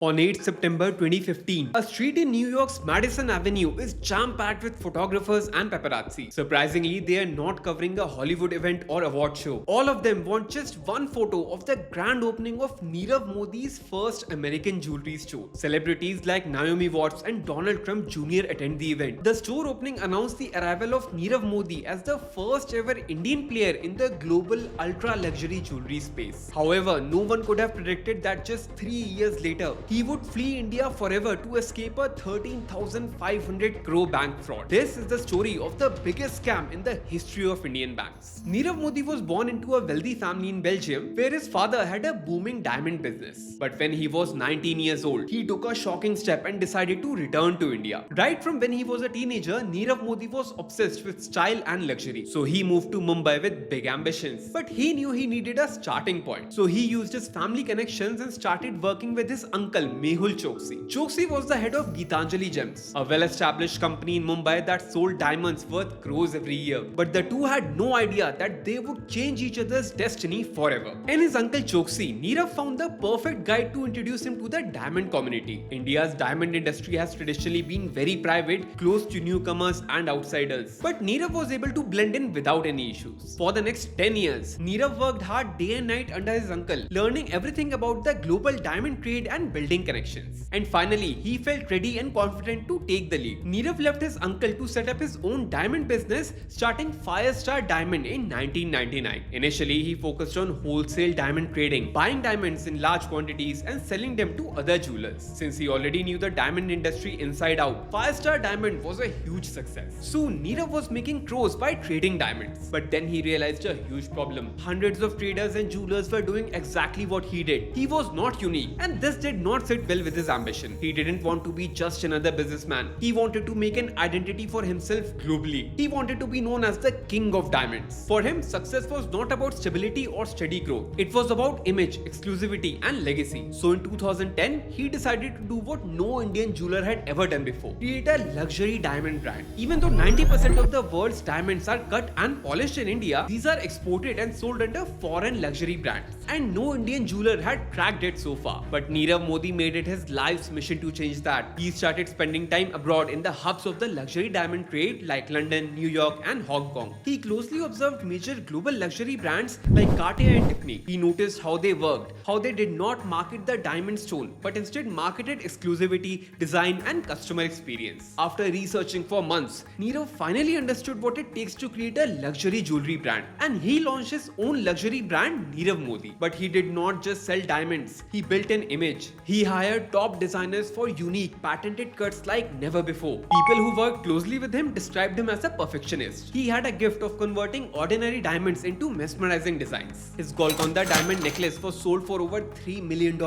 On 8 September 2015, a street in New York's Madison Avenue is jam-packed with photographers and paparazzi. Surprisingly, they are not covering a Hollywood event or award show. All of them want just one photo of the grand opening of Nirav Modi's first American jewelry store. Celebrities like Naomi Watts and Donald Trump Jr. attend the event. The store opening announced the arrival of Nirav Modi as the first ever Indian player in the global ultra-luxury jewelry space. However, no one could have predicted that just 3 years later, he would flee India forever to escape a 13,500 crore bank fraud. This is the story of the biggest scam in the history of Indian banks. Nirav Modi was born into a wealthy family in Belgium where his father had a booming diamond business. But when he was 19 years old, he took a shocking step and decided to return to India. Right from when he was a teenager, Nirav Modi was obsessed with style and luxury. So he moved to Mumbai with big ambitions. But he knew he needed a starting point. So he used his family connections and started working with his uncle Mehul Choksi. Choksi was the head of Geetanjali Gems, a well-established company in Mumbai that sold diamonds worth crores every year. But the two had no idea that they would change each other's destiny forever. In his uncle Choksi, Nirav found the perfect guide to introduce him to the diamond community. India's diamond industry has traditionally been very private, close to newcomers and outsiders. But Nirav was able to blend in without any issues. For the next 10 years, Nirav worked hard day and night under his uncle, learning everything about the global diamond trade and building connections. And finally, he felt ready and confident to take the lead. Nirav left his uncle to set up his own diamond business, starting Firestar Diamond in 1999. Initially, he focused on wholesale diamond trading, buying diamonds in large quantities and selling them to other jewelers. Since he already knew the diamond industry inside out, Firestar Diamond was a huge success. Soon, Nirav was making crores by trading diamonds. But then he realized a huge problem. Hundreds of traders and jewelers were doing exactly what he did. He was not unique, and this did not sit well with his ambition. He didn't want to be just another businessman. He wanted to make an identity for himself globally. He wanted to be known as the king of diamonds. For him, success was not about stability or steady growth. It was about image, exclusivity, and legacy. So in 2010, he decided to do what no Indian jeweler had ever done before: create a luxury diamond brand. Even though 90% of the world's diamonds are cut and polished in India, these are exported and sold under foreign luxury brands. And no Indian jeweler had cracked it so far. But Nirav Modi made it his life's mission to change that. He started spending time abroad in the hubs of the luxury diamond trade like London, New York, and Hong Kong. He closely observed major global luxury brands like Cartier and Tiffany. He noticed how they worked, how they did not market the diamond stone, but instead marketed exclusivity, design, and customer experience. After researching for months, Nirav finally understood what it takes to create a luxury jewelry brand, and he launched his own luxury brand, Nirav Modi. But he did not just sell diamonds, he built an image. He hired top designers for unique, patented cuts like never before. People who worked closely with him described him as a perfectionist. He had a gift of converting ordinary diamonds into mesmerizing designs. His Golconda diamond necklace was sold for over $3 million.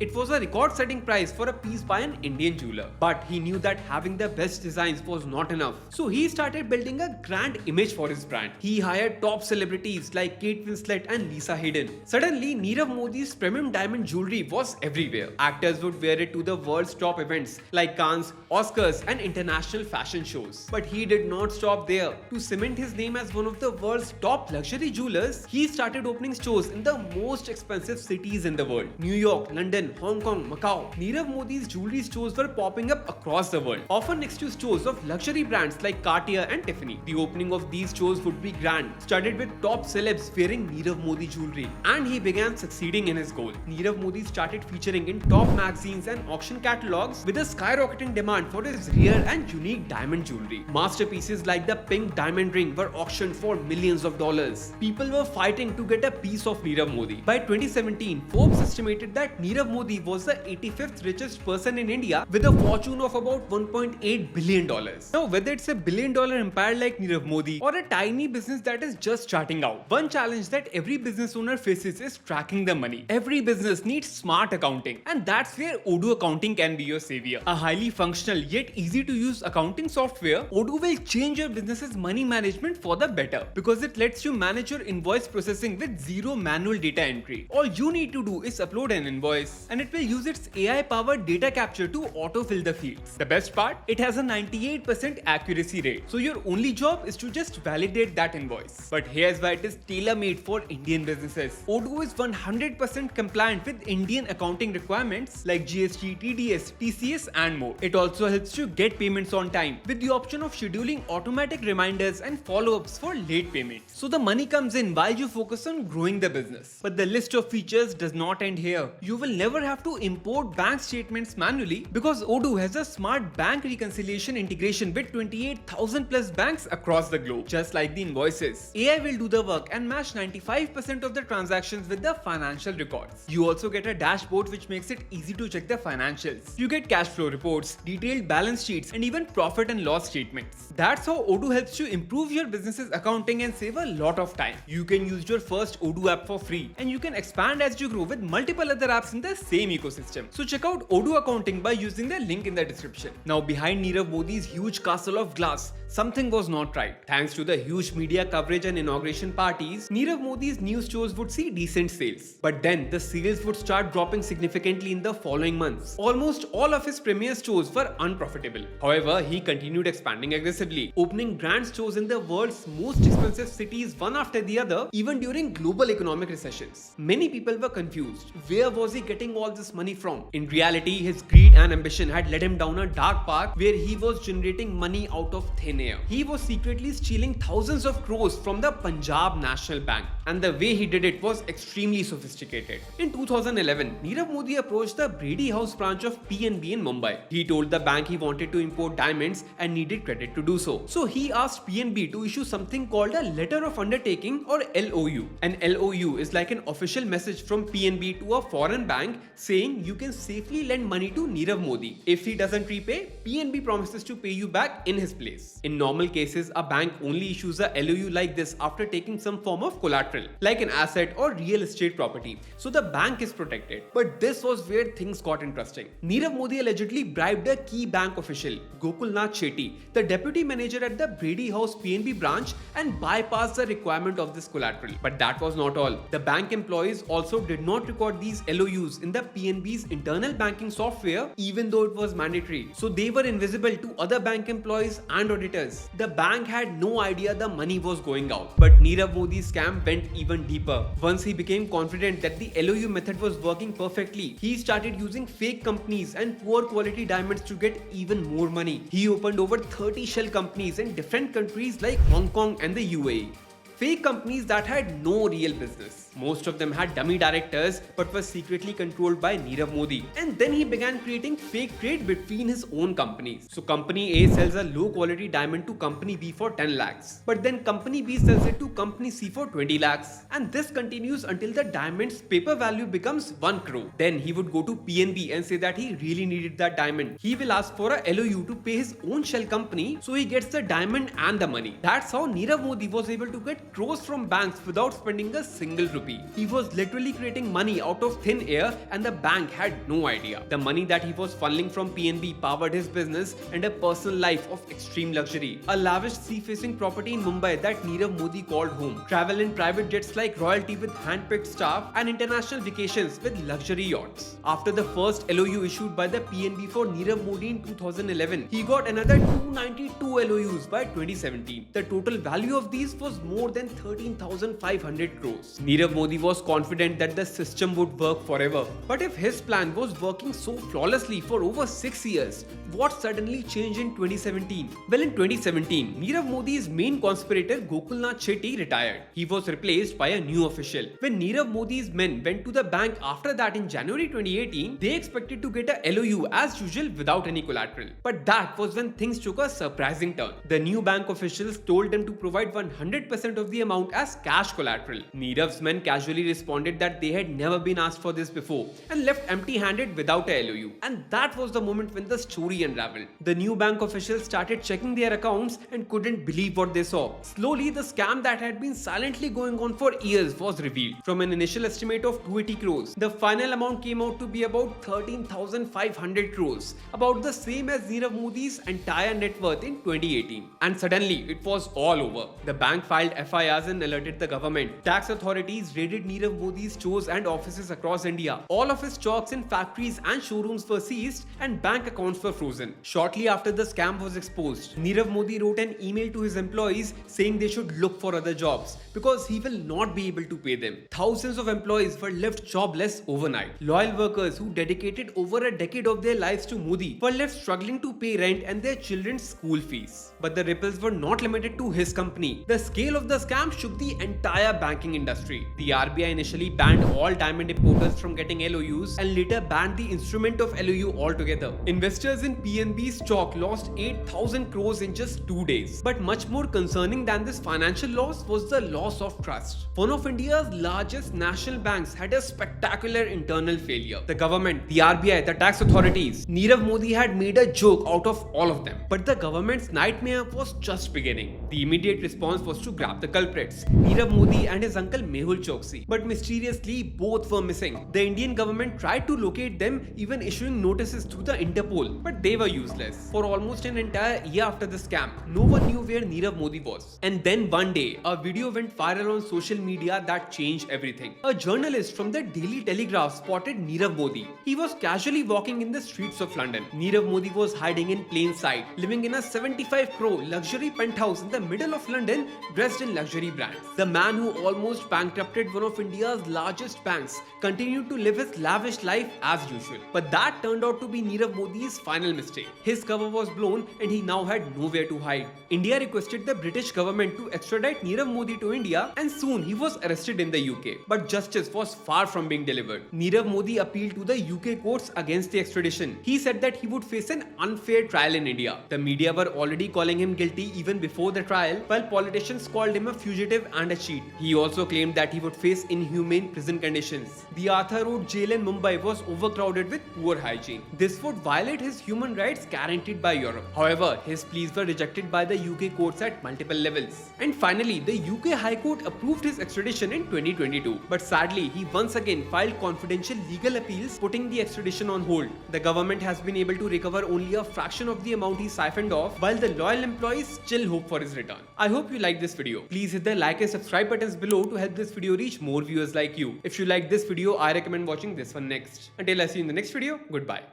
It was a record-setting price for a piece by an Indian jeweler. But he knew that having the best designs was not enough. So he started building a grand image for his brand. He hired top celebrities like Kate Winslet and Lisa Hayden. Suddenly, Nirav Modi's premium diamond jewelry was everywhere. Actors would wear it to the world's top events like Cannes, Oscars, and international fashion shows. But he did not stop there. To cement his name as one of the world's top luxury jewelers, he started opening stores in the most expensive cities in the world: New York, London, Hong Kong, Macau. Nirav Modi's jewelry stores were popping up across the world, often next to stores of luxury brands like Cartier and Tiffany. The opening of these stores would be grand, studded with top celebs wearing Nirav Modi jewelry, and he began succeeding in his goal. Nirav Modi started featuring in top magazines and auction catalogs with a skyrocketing demand for his rare and unique diamond jewelry. Masterpieces like the pink diamond ring were auctioned for millions of dollars. People were fighting to get a piece of Nirav Modi. By 2017, Forbes estimated that Nirav Modi was the 85th richest person in India with a fortune of about $1.8 billion. Now, whether it's a billion-dollar empire like Nirav Modi or a tiny business that is just starting out, one challenge that every business owner faces is tracking the money. Every business needs smart accounting, and that's where Odoo Accounting can be your savior. A highly functional yet easy to use accounting software, Odoo will change your business's money management for the better because it lets you manage your invoice processing with zero manual data entry. All you need to do is upload an invoice, and it will use its AI-powered data capture to autofill the fields. The best part? It has a 98% accuracy rate, so your only job is to just validate that invoice. But here's why it is tailor-made for Indian businesses. Odoo is 100% compliant with Indian accounting requirements requirements like GST, TDS, TCS and more. It also helps you get payments on time with the option of scheduling automatic reminders and follow-ups for late payments. So the money comes in while you focus on growing the business. But the list of features does not end here. You will never have to import bank statements manually because Odoo has a smart bank reconciliation integration with 28,000 plus banks across the globe. Just like the invoices, AI will do the work and match 95% of the transactions with the financial records. You also get a dashboard which makes it easy to check the financials. You get cash flow reports, detailed balance sheets and even profit and loss statements. That's how Odoo helps you improve your business's accounting and save a lot of time. You can use your first Odoo app for free and you can expand as you grow with multiple other apps in the same ecosystem. So check out Odoo Accounting by using the link in the description. Now behind Nirav Modi's huge castle of glass, something was not right. Thanks to the huge media coverage and inauguration parties, Nirav Modi's news shows would see decent sales. But then the sales would start dropping significantly in the following months. Almost all of his premier stores were unprofitable. However, he continued expanding aggressively, opening grand stores in the world's most expensive cities one after the other, even during global economic recessions. Many people were confused. Where was he getting all this money from? In reality, his greed and ambition had led him down a dark path where he was generating money out of thin air. He was secretly stealing thousands of crores from the Punjab National Bank, and the way he did it was extremely sophisticated. In 2011, Nirav Modi approached the Brady House branch of PNB in Mumbai. He told the bank he wanted to import diamonds and needed credit to do so. So he asked PNB to issue something called a letter of undertaking or LOU. An LOU is like an official message from PNB to a foreign bank saying you can safely lend money to Nirav Modi. If he doesn't repay, PNB promises to pay you back in his place. In normal cases, a bank only issues a LOU like this after taking some form of collateral, like an asset or real estate property. So the bank is protected. But this was where things got interesting. Nirav Modi allegedly bribed a key bank official, Gokulnath Shetty, the deputy manager at the Brady House PNB branch, and bypassed the requirement of this collateral. But that was not all. The bank employees also did not record these LOUs in the PNB's internal banking software, even though it was mandatory. So they were invisible to other bank employees and auditors. The bank had no idea the money was going out. But Nirav Modi's scam went even deeper. Once he became confident that the LOU method was working perfectly, he started using fake companies and poor quality diamonds to get even more money. He opened over 30 shell companies in different countries like Hong Kong and the UAE. Fake companies that had no real business. Most of them had dummy directors but were secretly controlled by Nirav Modi. And then he began creating fake trade between his own companies. So company A sells a low quality diamond to company B for 10 lakhs. But then company B sells it to company C for 20 lakhs. And this continues until the diamond's paper value becomes 1 crore. Then he would go to PNB and say that he really needed that diamond. He will ask for a LOU to pay his own shell company so he gets the diamond and the money. That's how Nirav Modi was able to get crores from banks without spending a single rupee. He was literally creating money out of thin air and the bank had no idea. The money that he was funneling from PNB powered his business and a personal life of extreme luxury. A lavish sea-facing property in Mumbai that Nirav Modi called home. Travel in private jets like royalty with hand-picked staff and international vacations with luxury yachts. After the first LOU issued by the PNB for Nirav Modi in 2011, he got another 292 LOUs by 2017. The total value of these was more than 13,500 crores. Nirav Modi was confident that the system would work forever. But if his plan was working so flawlessly for over 6 years, what suddenly changed in 2017? Well, in 2017, Nirav Modi's main conspirator Gokulnath Shetty retired. He was replaced by a new official. When Nirav Modi's men went to the bank after that in January 2018, they expected to get a LOU as usual without any collateral. But that was when things took a surprising turn. The new bank officials told them to provide 100% of the amount as cash collateral. Nirav's men casually responded that they had never been asked for this before and left empty-handed without a LOU. And that was the moment when the story unraveled. The new bank officials started checking their accounts and couldn't believe what they saw. Slowly, the scam that had been silently going on for years was revealed. From an initial estimate of 280 crores, the final amount came out to be about 13,500 crores, about the same as Nirav Modi's entire net worth in 2018. And suddenly, it was all over. The bank filed FIRs and alerted the government. Tax authorities authorities raided Nirav Modi's stores and offices across India. All of his stocks in factories and showrooms were seized and bank accounts were frozen. Shortly after the scam was exposed, Nirav Modi wrote an email to his employees saying they should look for other jobs because he will not be able to pay them. Thousands of employees were left jobless overnight. Loyal workers who dedicated over a decade of their lives to Modi were left struggling to pay rent and their children's school fees. But the ripples were not limited to his company. The scale of the scam shook the entire banking industry. The RBI initially banned all diamond importers from getting LOUs and later banned the instrument of LOU altogether. Investors in PNB stock lost 8,000 crores in just 2 days. But much more concerning than this financial loss was the loss of trust. One of India's largest national banks had a spectacular internal failure. The government, the RBI, the tax authorities, Nirav Modi had made a joke out of all of them. But the government's nightmare was just beginning. The immediate response was to grab the culprits, Nirav Modi and his uncle Mehul Choksi. But mysteriously, both were missing. The Indian government tried to locate them, even issuing notices through the Interpol, but they were useless. For almost an entire year after the scam, no one knew where Nirav Modi was. And then one day, a video went viral on social media that changed everything. A journalist from the Daily Telegraph spotted Nirav Modi. He was casually walking in the streets of London. Nirav Modi was hiding in plain sight, living in a 75 crore luxury penthouse in the middle of London, dressed in luxury brands. The man who almost bankrupted one of India's largest banks continued to live his lavish life as usual. But that turned out to be Nirav Modi's final mistake. His cover was blown and he now had nowhere to hide. India requested the British government to extradite Nirav Modi to India, and soon he was arrested in the UK. But justice was far from being delivered. Nirav Modi appealed to the UK courts against the extradition. He said that he would face an unfair trial in India. The media were already calling him guilty even before the trial, while politicians called him a fugitive and a cheat. He also claimed that he would face inhumane prison conditions. The Arthur Road jail in Mumbai was overcrowded with poor hygiene. This would violate his human rights guaranteed by Europe. However, his pleas were rejected by the UK courts at multiple levels. And finally, the UK High Court approved his extradition in 2022. But sadly, he once again filed confidential legal appeals, putting the extradition on hold. The government has been able to recover only a fraction of the amount he siphoned off, while the loyal employees still hope for his return. I hope you liked this video. Please hit the like and subscribe buttons below to help this video reach more viewers like you. If you like this video, I recommend watching this one next. Until I see you in the next video, goodbye.